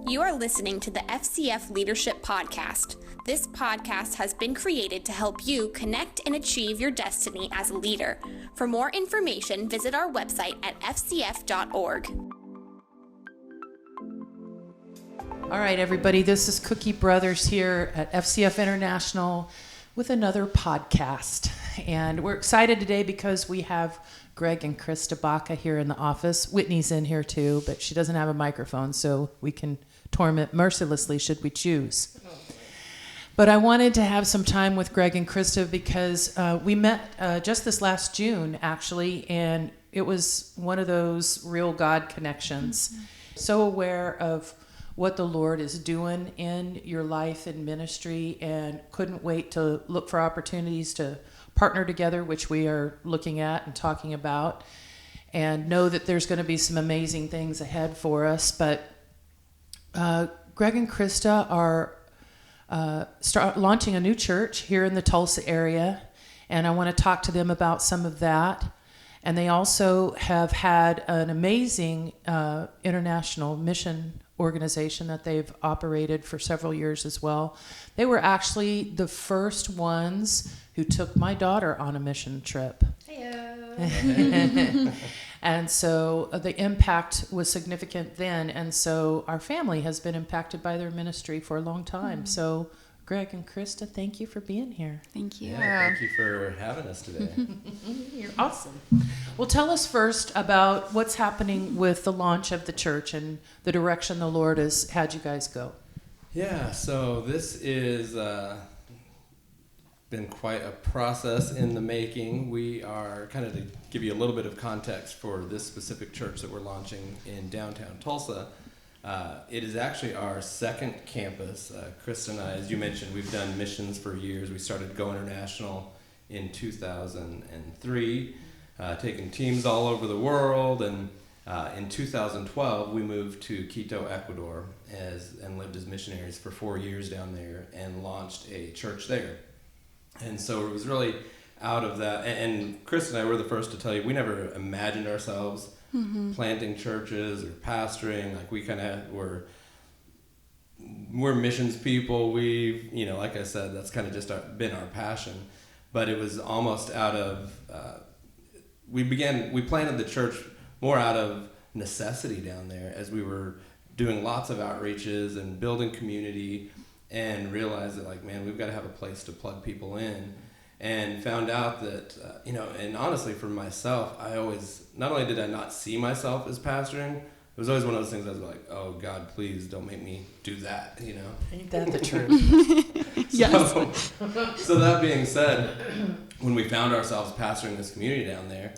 You are listening to the FCF Leadership Podcast. This podcast has been created to help you connect and achieve your destiny as a leader. For more information, visit our website at fcf.org. All right, everybody, this is Cookie Brothers here at FCF International with another podcast. And we're excited today because we have Greg and Christa Baca here in the office. Whitney's in here too, but she doesn't have a microphone, so we can torment mercilessly should we choose. But I wanted to have some time with Greg and Christa because we met just this last June, actually, and it was one of those real God connections. Mm-hmm. So aware of what the Lord is doing in your life and ministry, and couldn't wait to look for opportunities to partner together, which we are looking at and talking about, and know that there's going to be some amazing things ahead for us. But Greg and Christa are launching a new church here in the Tulsa area, and I want to talk to them about some of that. And they also have had an amazing international mission organization that they've operated for several years as well. They were actually the first ones who took my daughter on a mission trip. Hello. And so the impact was significant then, and so our family has been impacted by their ministry for a long time. So Greg and Christa, thank you for being here. Thank you. Yeah, thank you for having us today. You're awesome. Well, tell us first about what's happening with the launch of the church and the direction the Lord has had you guys go. Yeah, so this is been quite a process in the making. We are, kind of to give you a little bit of context for this specific church that we're launching in downtown Tulsa. It is actually our second campus. Christa and I, as you mentioned, we've done missions for years. We started Go International in 2003, taking teams all over the world. And in 2012, we moved to Quito, Ecuador, and lived as missionaries for 4 years down there and launched a church there. And so it was really out of that. And Chris and I were the first to tell you, we never imagined ourselves planting churches or pastoring. Like, we kind of we're missions people. We, like I said, that's kind of just been our passion. But it was almost out of, we planted the church more out of necessity down there as we were doing lots of outreaches and building community, and realized that, like, man, we've got to have a place to plug people in. And found out that, and honestly for myself, I always, not only did I not see myself as pastoring, it was always one of those things I was like, oh, God, please don't make me do that, Ain't that the truth? Yes. So that being said, when we found ourselves pastoring this community down there,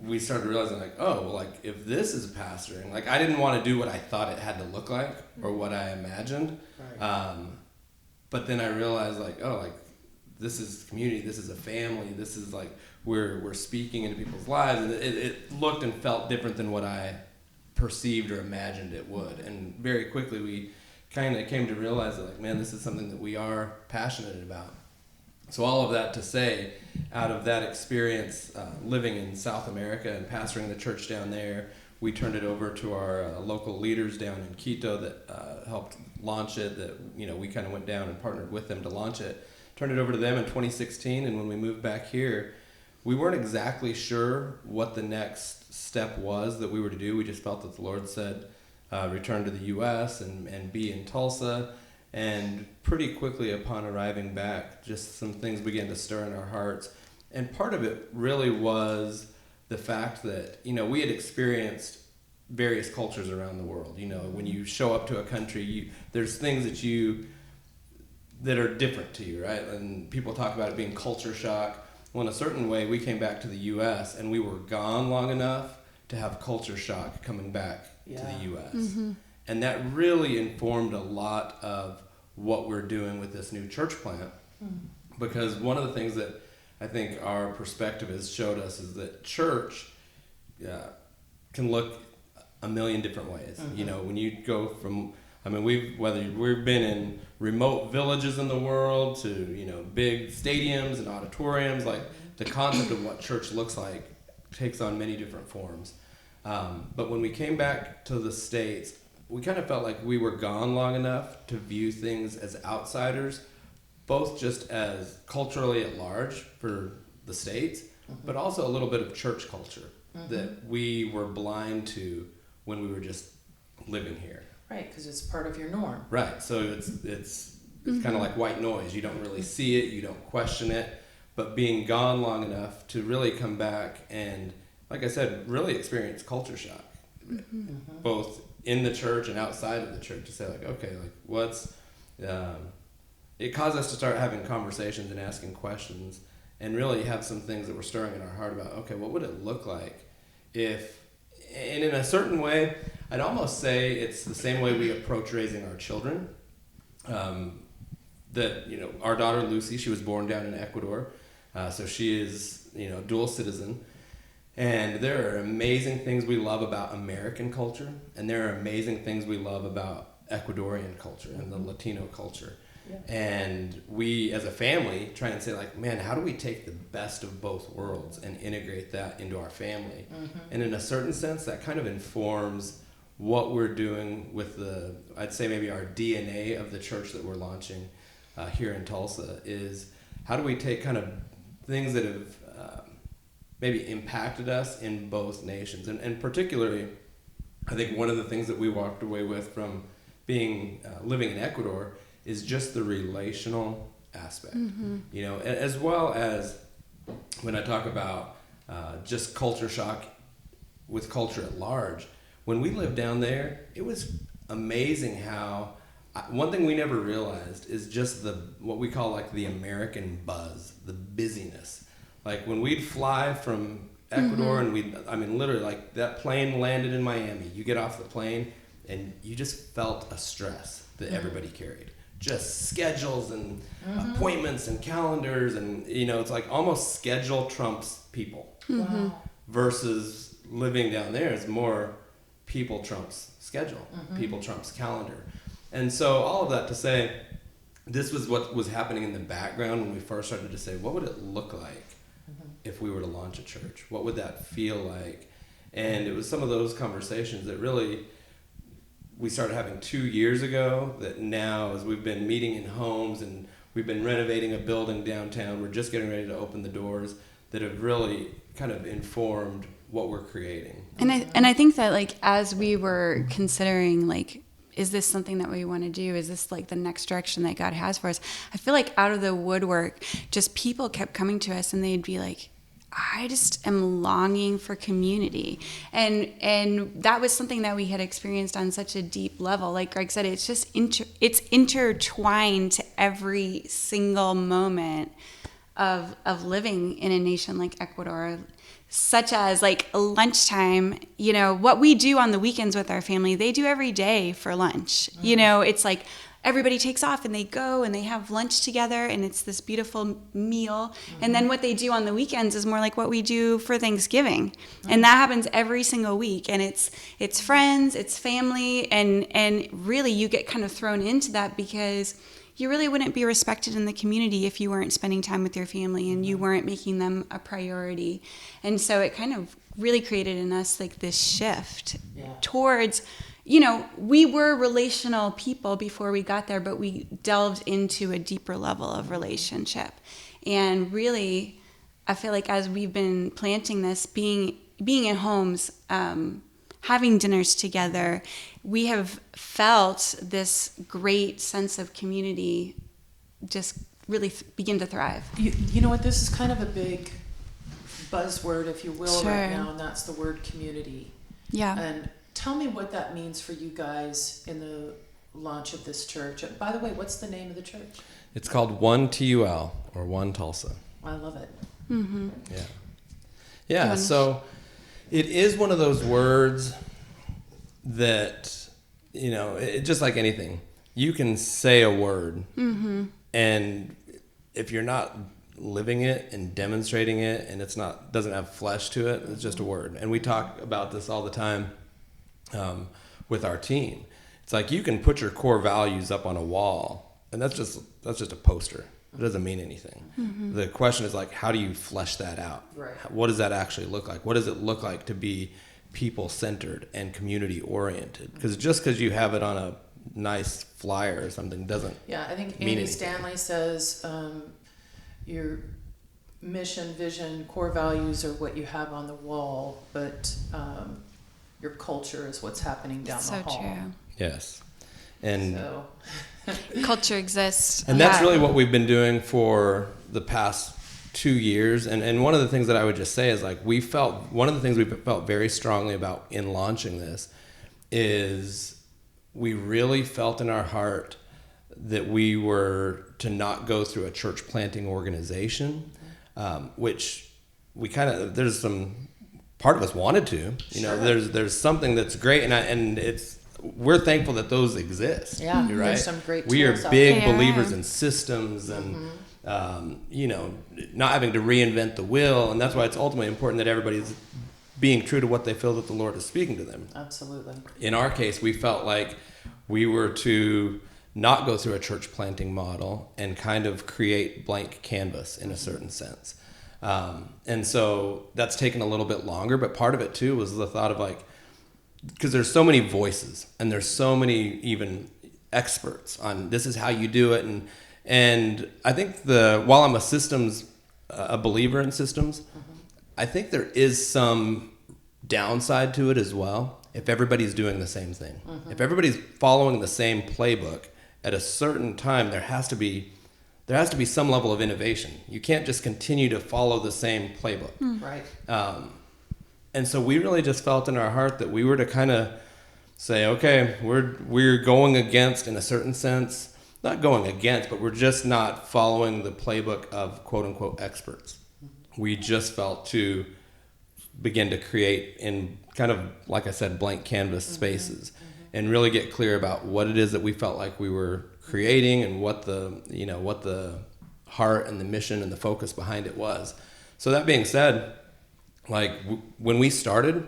we started realizing, like, oh, well, like, if this is pastoring, like, I didn't want to do what I thought it had to look like or what I imagined. Right. But then I realized, like, oh, like, this is community, this is a family, this is like we're speaking into people's lives, and it looked and felt different than what I perceived or imagined it would. And very quickly we kind of came to realize that, like, man, this is something that we are passionate about. So all of that to say, out of that experience living in South America and pastoring the church down there, we turned it over to our local leaders down in Quito that helped launch it, that we kind of went down and partnered with them to launch it. Turned it over to them in 2016, and when we moved back here, we weren't exactly sure what the next step was that we were to do. We just felt that the Lord said, return to the U.S. and be in Tulsa. And pretty quickly upon arriving back, just some things began to stir in our hearts. And part of it really was the fact that, we had experienced various cultures around the world. When you show up to a country, there's things that are different to you, right? And people talk about it being culture shock. Well, in a certain way, we came back to the U.S. and we were gone long enough to have culture shock coming back to the U.S. Mm-hmm. And that really informed a lot of what we're doing with this new church plant. Mm-hmm. Because one of the things that I think our perspective has showed us is that church can look a million different ways. Mm-hmm. When you go from, we've been in remote villages in the world to, big stadiums and auditoriums, like the concept of what church looks like takes on many different forms. But when we came back to the States, we kind of felt like we were gone long enough to view things as outsiders, both just as culturally at large for the States, but also a little bit of church culture that we were blind to when we were just living here. Right, because it's part of your norm. Right, so it's kind of like white noise. You don't really see it, you don't question it, but being gone long enough to really come back and, like I said, really experience culture shock, both in the church and outside of the church, to say like, okay, like what's, it caused us to start having conversations and asking questions and really have some things that were stirring in our heart about, okay, what would it look like if, and in a certain way, I'd almost say it's the same way we approach raising our children. That, you know, our daughter Lucy, she was born down in Ecuador, so she is, you know, dual citizen. And there are amazing things we love about American culture, and there are amazing things we love about Ecuadorian culture and the Latino culture. Yeah. And we, as a family, try and say like, man, how do we take the best of both worlds and integrate that into our family? And in a certain sense, that kind of informs what we're doing with the, I'd say maybe our DNA of the church that we're launching here in Tulsa, is how do we take kind of things that have maybe impacted us in both nations. And particularly, I think one of the things that we walked away with from being living in Ecuador is just the relational aspect, you know, as well as when I talk about just culture shock with culture at large. When we lived down there, it was amazing how one thing we never realized is just what we call like the American buzz, the busyness. Like when we'd fly from Ecuador and literally like that plane landed in Miami, you get off the plane and you just felt a stress that everybody carried. Just schedules and appointments and calendars, and you know, it's like almost schedule trumps people. Versus living down there is more people trumps schedule, people trumps calendar. And so all of that to say, this was what was happening in the background when we first started to say, what would it look like if we were to launch a church? What would that feel like? And it was some of those conversations that really we started having 2 years ago, that now as we've been meeting in homes and we've been renovating a building downtown, we're just getting ready to open the doors, that have really kind of informed what we're creating. And I think that like as we were considering like, is this something that we want to do? Is this like the next direction that God has for us? I feel like out of the woodwork, just people kept coming to us and they'd be like, I just am longing for community. And that was something that we had experienced on such a deep level. Like Greg said, it's just it's intertwined to every single moment of living in a nation like Ecuador, such as like lunchtime. You know, what we do on the weekends with our family, they do every day for lunch. You know, it's like everybody takes off and they go and they have lunch together and it's this beautiful meal. And then what they do on the weekends is more like what we do for Thanksgiving. And that happens every single week. And it's friends, it's family, and really you get kind of thrown into that because you really wouldn't be respected in the community if you weren't spending time with your family and you weren't making them a priority. And so it kind of really created in us like this shift towards, you know, we were relational people before we got there, but we delved into a deeper level of relationship. And really, I feel like as we've been planting this, being in homes, having dinners together, we have felt this great sense of community just really begin to thrive. You know what, this is kind of a big buzzword, if you will, Sure. right now, and that's the word community. Yeah. And tell me what that means for you guys in the launch of this church. And by the way, what's the name of the church? It's called One TUL, or One Tulsa. I love it. Yeah, so it is one of those words that, you know, just like anything, you can say a word, and if you're not living it and demonstrating it, and doesn't have flesh to it, it's just a word. And we talk about this all the time with our team. It's like you can put your core values up on a wall, and that's just a poster. It doesn't mean anything. The question is like, how do you flesh that out? Right. What does that actually look like? What does it look like to be people-centered and community-oriented. Because just because you have it on a nice flyer or something doesn't Yeah, I think mean Andy anything. Stanley says your mission, vision, core values are what you have on the wall, but your culture is what's happening down So the hall. true. Yes. And So, Culture exists. And that's Yeah. really what we've been doing for the past 2 years. And one of the things that I would just say is like one of the things we felt very strongly about in launching this is we really felt in our heart that we were to not go through a church planting organization, which we there's some part of us wanted to, there's something that's great. And we're thankful that those exist. Yeah, right? there's some great We are tools out big there. believers in systems and, not having to reinvent the wheel. And that's why it's ultimately important that everybody's being true to what they feel that the Lord is speaking to them. absolutely. In our case, we felt like we were to not go through a church planting model and kind of create blank canvas in a certain sense. And so that's taken a little bit longer, but part of it too was the thought of like, because there's so many voices and there's so many even experts on this is how you do it. And I think while I'm a believer in systems, I think there is some downside to it as well. If everybody's doing the same thing, if everybody's following the same playbook at a certain time, there has to be some level of innovation. You can't just continue to follow the same playbook. Right. And so we really just felt in our heart that we were to kind of say, okay, we're going against, in a certain sense, not going against, but we're just not following the playbook of quote unquote experts. We just felt to begin to create in kind of, like I said, blank canvas spaces and really get clear about what it is that we felt like we were creating and what the heart and the mission and the focus behind it was. So that being said, like when we started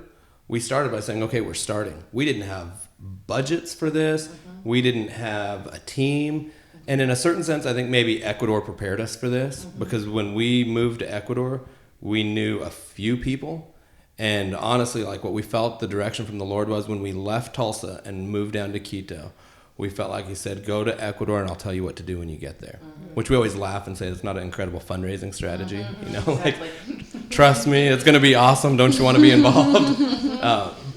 by saying, okay, we're starting. We didn't have budgets for this. We didn't have a team. And in a certain sense, I think maybe Ecuador prepared us for this because when we moved to Ecuador, we knew a few people. And honestly, like what we felt the direction from the Lord was when we left Tulsa and moved down to Quito, we felt like he said, go to Ecuador and I'll tell you what to do when you get there. Which we always laugh and say it's not an incredible fundraising strategy. Like, trust me, it's going to be awesome. Don't you want to be involved?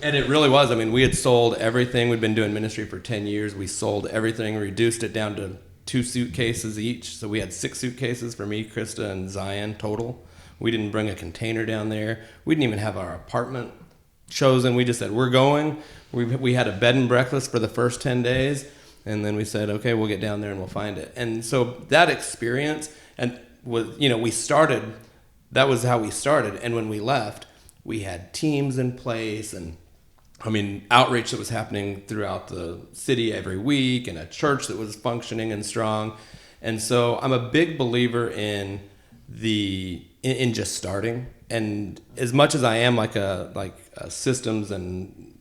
And it really was. I mean, we had sold everything. We'd been doing ministry for 10 years. We sold everything, reduced it down to 2 suitcases each. So we had 6 suitcases for me, Christa, and Zion total. We didn't bring a container down there. We didn't even have our apartment chosen. We just said, we're going. We had a bed and breakfast for the first 10 days. And then we said, okay, we'll get down there and we'll find it. And so that experience we started, that was how we started. And when we left, we had teams in place and outreach that was happening throughout the city every week and a church that was functioning and strong. And so I'm a big believer in just starting. And as much as I am like a systems and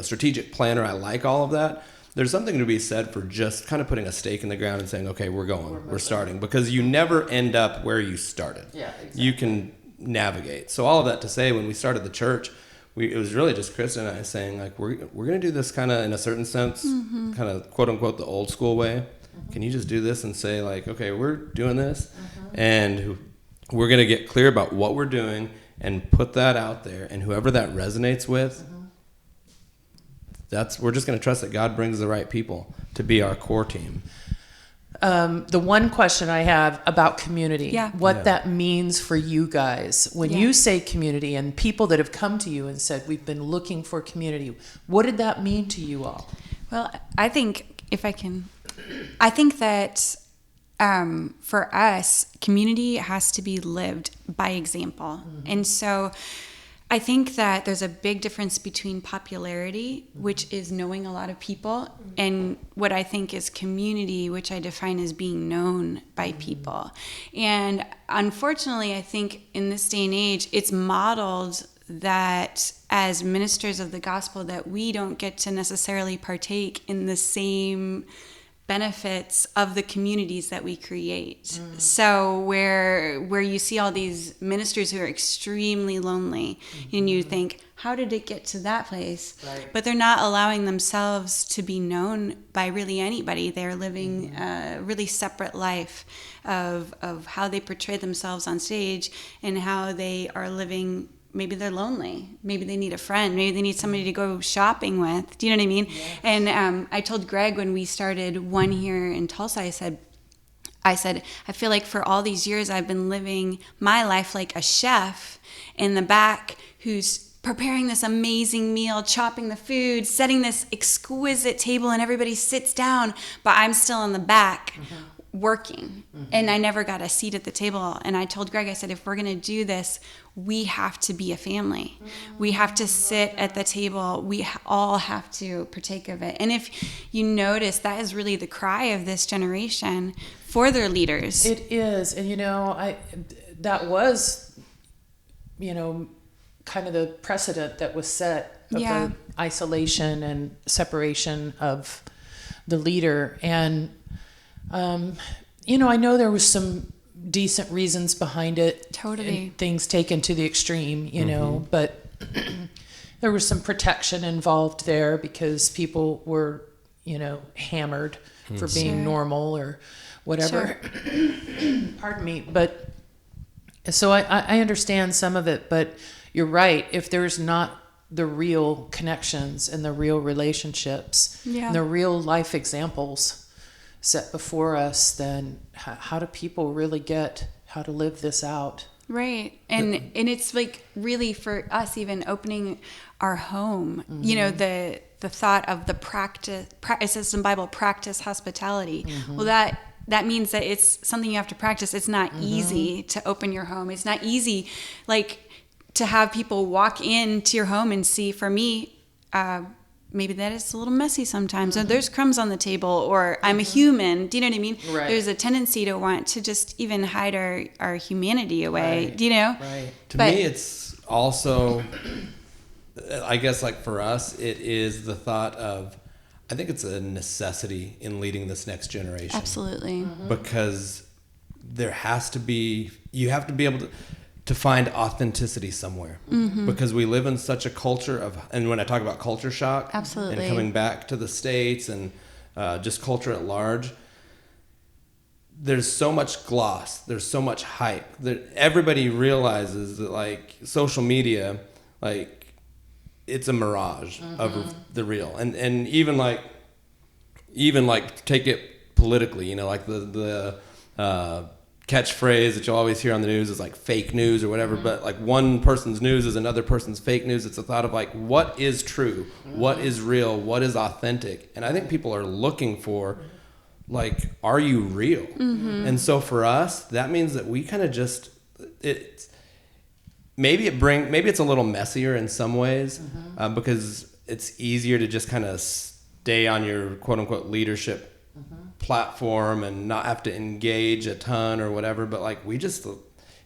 strategic planner, I like all of that. There's something to be said for just kind of putting a stake in the ground and saying, okay, we're going, we're starting, because you never end up where you started. Yeah, exactly. You can navigate. So all of that to say, when we started the church, it was really just Christa and I saying like, we're going to do this kind of in a certain sense, kind of quote unquote, the old school way. Can you just do this and say like, okay, we're doing this and we're going to get clear about what we're doing and put that out there, and whoever that resonates with, we're just going to trust that God brings the right people to be our core team. The one question I have about community, what Yeah. that means for you guys. When you say community and people that have come to you and said, we've been looking for community, what did that mean to you all? Well, I think that for us, community has to be lived by example. And so I think that there's a big difference between popularity, which is knowing a lot of people, and what I think is community, which I define as being known by people. And unfortunately, I think in this day and age, it's modeled that as ministers of the gospel that we don't get to necessarily partake in the same benefits of the communities that we create. So where you see all these ministers who are extremely lonely, and you think, how did it get to that place? Right. But they're not allowing themselves to be known by really anybody. They're living a really separate life of how they portray themselves on stage and how they are living. Maybe they're lonely. Maybe they need a friend. Maybe they need somebody to go shopping with. Do you know what I mean? Yes. And I told Greg when we started one here in Tulsa, I said, I feel like for all these years I've been living my life like a chef in the back who's preparing this amazing meal, chopping the food, setting this exquisite table, and everybody sits down, but I'm still in the back working. And I never got a seat at the table. And I told Greg, I said, if we're going to do this, we have to be a family. We have to sit at the table. We all have to partake of it. And if you notice, that is really the cry of this generation for their leaders. It is. And, that was, kind of the precedent that was set of Yeah. the isolation and separation of the leader. And, I know there was some decent reasons behind it. Totally. And things taken to the extreme, but there was some protection involved there because people were, hammered for being Sure. normal or whatever. Pardon me. But so I understand some of it, but you're right. If there's not the real connections and the real relationships Yeah. and the real life examples set before us, then how do people really get how to live this out? Right. And it's like really for us even opening our home, the thought of the practice, it says in the Bible, practice hospitality. Well, that means that it's something you have to practice. It's not easy to open your home. It's not easy to have people walk into your home and see. For me, maybe that is a little messy sometimes. Or there's crumbs on the table, or I'm a human. Do you know what I mean? Right. There's a tendency to want to just even hide our humanity away. Right. Do you know? Right. To me, it's also, I guess, like for us, it is the thought of, I think it's a necessity in leading this next generation. Absolutely. Because you have to be able to find authenticity somewhere. Because we live in such a culture of, and when I talk about culture shock, Absolutely. and coming back to the States and just culture at large, there's so much gloss, there's so much hype that everybody realizes that like social media, like it's a mirage of the real. And even take it politically, like the catchphrase that you'll always hear on the news is like fake news or whatever, but like one person's news is another person's fake news. It's a thought of like, what is true? What is real? What is authentic? And I think people are looking for like, are you real? And so for us, that means that we kind of just, maybe it's a little messier in some ways, because it's easier to just kind of stay on your quote unquote leadership platform and not have to engage a ton or whatever. But like it's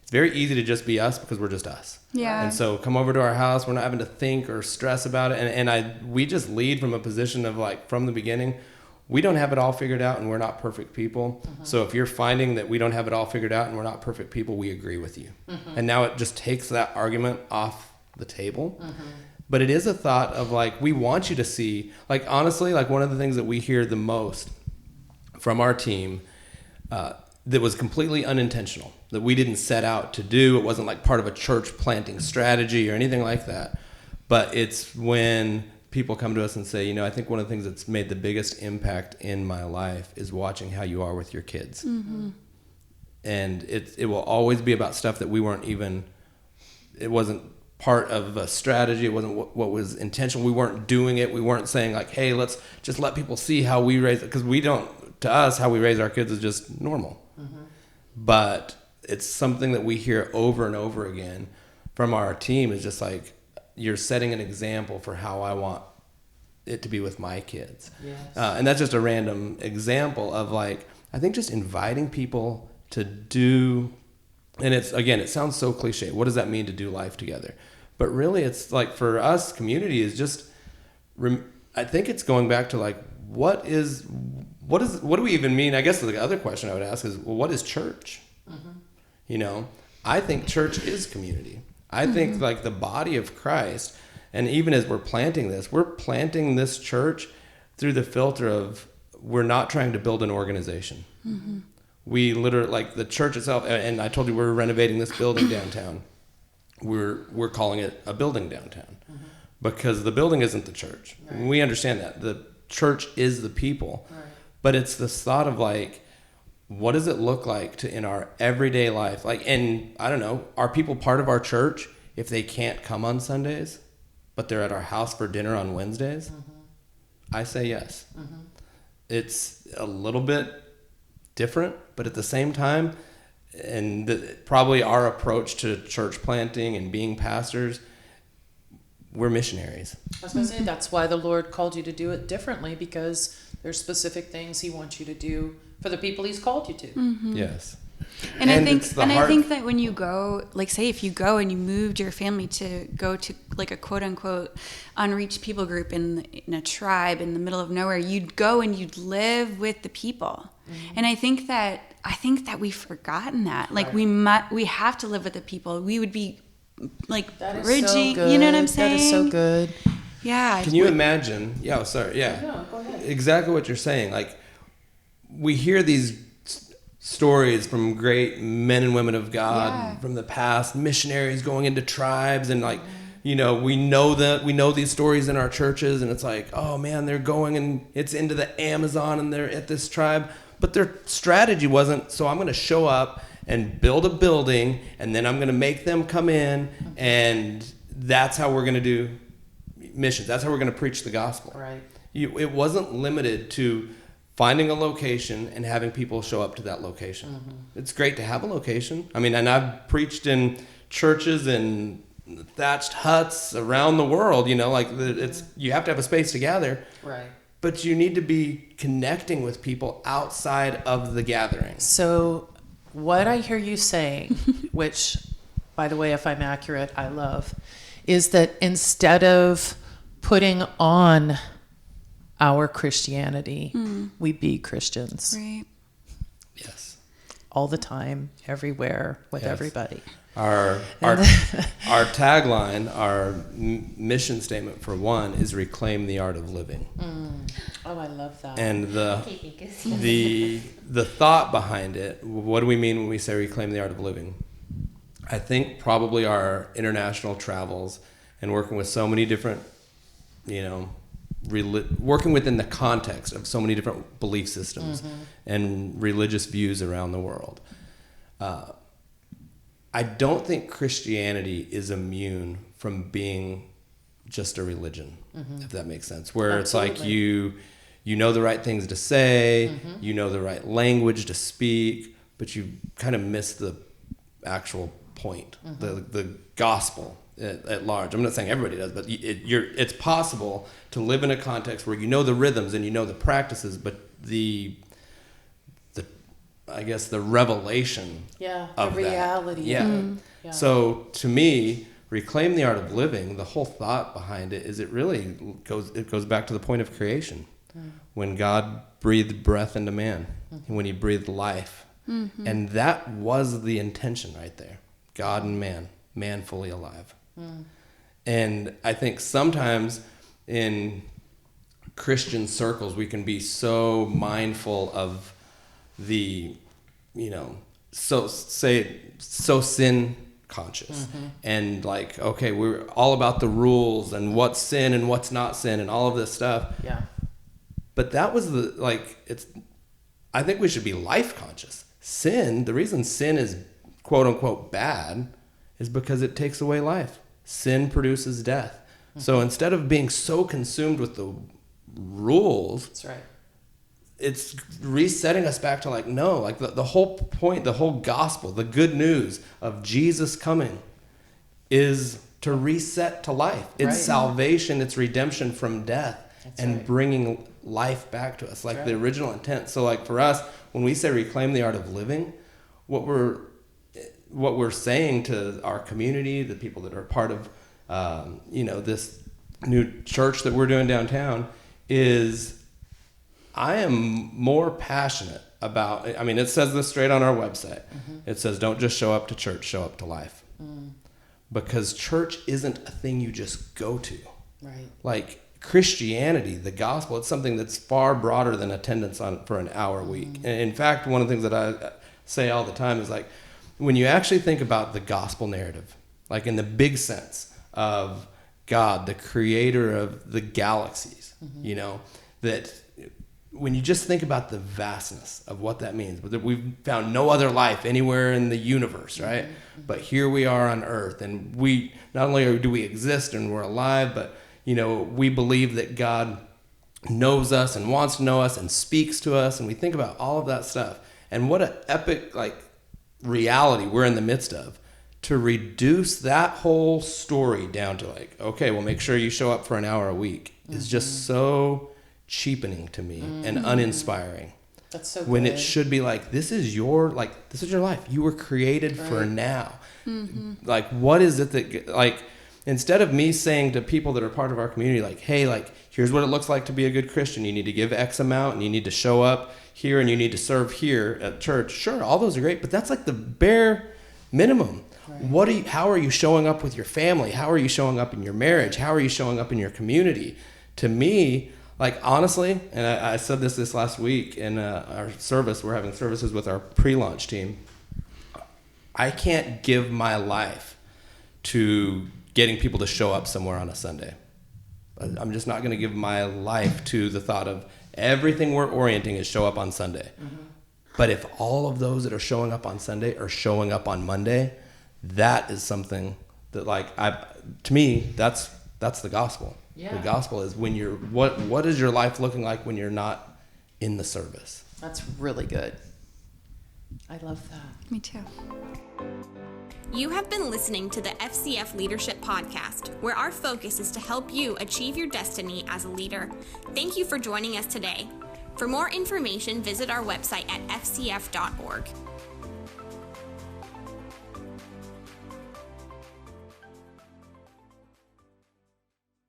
very easy to just be us because we're just us. Yeah. And so come over to our house. We're not having to think or stress about it. And we just lead from a position of like, from the beginning, we don't have it all figured out and we're not perfect people. So if you're finding that we don't have it all figured out and we're not perfect people, we agree with you. And now it just takes that argument off the table. But it is a thought of like, we want you to see, like, honestly, like one of the things that we hear the most from our team that was completely unintentional, that we didn't set out to do. It wasn't like part of a church planting strategy or anything like that. But it's when people come to us and say, I think one of the things that's made the biggest impact in my life is watching how you are with your kids. And it will always be about stuff that we weren't even, it wasn't part of a strategy. It wasn't what was intentional. We weren't doing it. We weren't saying like, hey, let's just let people see how we raise it. Because to us, how we raise our kids is just normal. But it's something that we hear over and over again from our team is just like, you're setting an example for how I want it to be with my kids. Yes. And that's just a random example of like, I think just inviting people to do, and it sounds so cliche. What does that mean to do life together? But really it's like for us, community is just, I think it's going back to like, what is what do we even mean? I guess the other question I would ask is, well, what is church? You know, I think church is community. I think like the body of Christ, and even as we're planting this church through the filter of, we're not trying to build an organization. We literally, like the church itself, and I told you we're renovating this building downtown. We're calling it a building downtown because the building isn't the church. Right. We understand that. The church is the people. Right. But it's this thought of like, what does it look like to in our everyday life? Like, and I don't know, are people part of our church if they can't come on Sundays, but they're at our house for dinner on Wednesdays? I say yes. It's a little bit different, but at the same time, and probably our approach to church planting and being pastors, we're missionaries. I was going to say, that's why the Lord called you to do it differently, because there's specific things he wants you to do for the people he's called you to. Yes. And I think that when you go, like say if you go and you moved your family to go to like a quote unquote unreached people group in a tribe in the middle of nowhere, you'd go and you'd live with the people. And I think that we've forgotten that. Like we have to live with the people. We would be like bridging, so you know what I'm saying? That is so good. Yeah. Can you imagine? Yeah, sorry. Yeah. No, go ahead. Exactly what you're saying. Like we hear these stories from great men and women of God from the past, missionaries going into tribes, and like, you know, we know these stories in our churches, and it's like, oh man, they're going and it's into the Amazon and they're at this tribe, but their strategy wasn't, so I'm going to show up and build a building and then I'm going to make them come in and that's how we're going to do missions. That's how we're going to preach the gospel. Right. It wasn't limited to finding a location and having people show up to that location. It's great to have a location. I mean, and I've preached in churches and thatched huts around the world, you know, like it's, you have to have a space to gather. Right. But you need to be connecting with people outside of the gathering. So what I hear you saying, which, by the way, if I'm accurate, I love, is that instead of putting on our Christianity, we be Christians. Right. Yes. All the time, everywhere, with everybody. Our tagline, our mission statement for one is reclaim the art of living. Oh, I love that. And the thought behind it, what do we mean when we say reclaim the art of living? I think probably our international travels and working with so many different, you know, working within the context of so many different belief systems and religious views around the world. I don't think Christianity is immune from being just a religion, if that makes sense. Where Absolutely. It's like you know the right things to say, you know the right language to speak, but you kind of miss the actual point, the gospel at large. I'm not saying everybody does, but it's possible to live in a context where you know the rhythms and you know the practices, but the I guess the revelation of the reality. Yeah. So to me, reclaim the art of living, the whole thought behind it is it goes back to the point of creation. When God breathed breath into man, and when he breathed life. And that was the intention right there. God and man fully alive. And I think sometimes in Christian circles we can be so mindful of the, you know, so sin conscious and like, okay, we're all about the rules and what's sin and what's not sin and all of this stuff. Yeah. But that was I think we should be life conscious. The reason sin is quote unquote bad is because it takes away life. Sin produces death. So instead of being so consumed with the rules, that's right. It's resetting us back to like, no, like the whole point, the whole gospel, the good news of Jesus coming is to reset to life. It's salvation, it's redemption from death. That's and bringing life back to us, like the original intent. So like for us, when we say reclaim the art of living, what we're saying to our community, the people that are part of, you know, this new church that we're doing downtown is I am more passionate about, I mean, it says this straight on our website. It says, don't just show up to church, show up to life. Because church isn't a thing you just go to. Right. Like Christianity, the gospel, it's something that's far broader than attendance for an hour a week. And in fact, one of the things that I say all the time is like, when you actually think about the gospel narrative, like in the big sense of God, the creator of the galaxies, you know, that when you just think about the vastness of what that means, that we've found no other life anywhere in the universe, right? But here we are on earth, and we, not only do we exist and we're alive, but, you know, we believe that God knows us and wants to know us and speaks to us, and we think about all of that stuff. And what an epic, like, reality we're in the midst of. To reduce that whole story down to like, okay, well, make sure you show up for an hour a week is just so cheapening to me and uninspiring. That's so when good. it should be like, this is your life. You were created for now. Like, what is it that, like, instead of me saying to people that are part of our community, like, hey, like, here's what it looks like to be a good Christian. You need to give X amount, and you need to show up here, and you need to serve here at church. Sure, all those are great, but that's like the bare minimum. Right. How are you showing up with your family? How are you showing up in your marriage? How are you showing up in your community? To me, like, honestly, and I said this last week in our service, we're having services with our pre-launch team. I can't give my life to getting people to show up somewhere on a Sunday. I'm just not going to give my life to the thought of everything we're orienting is show up on Sunday. But if all of those that are showing up on Sunday are showing up on Monday, that is something that, like, to me, that's the gospel. Yeah. The gospel is when you're, what is your life looking like when you're not in the service? That's really good. I love that. Me too. You have been listening to the FCF Leadership Podcast, where our focus is to help you achieve your destiny as a leader. Thank you for joining us today. For more information, visit our website at fcf.org.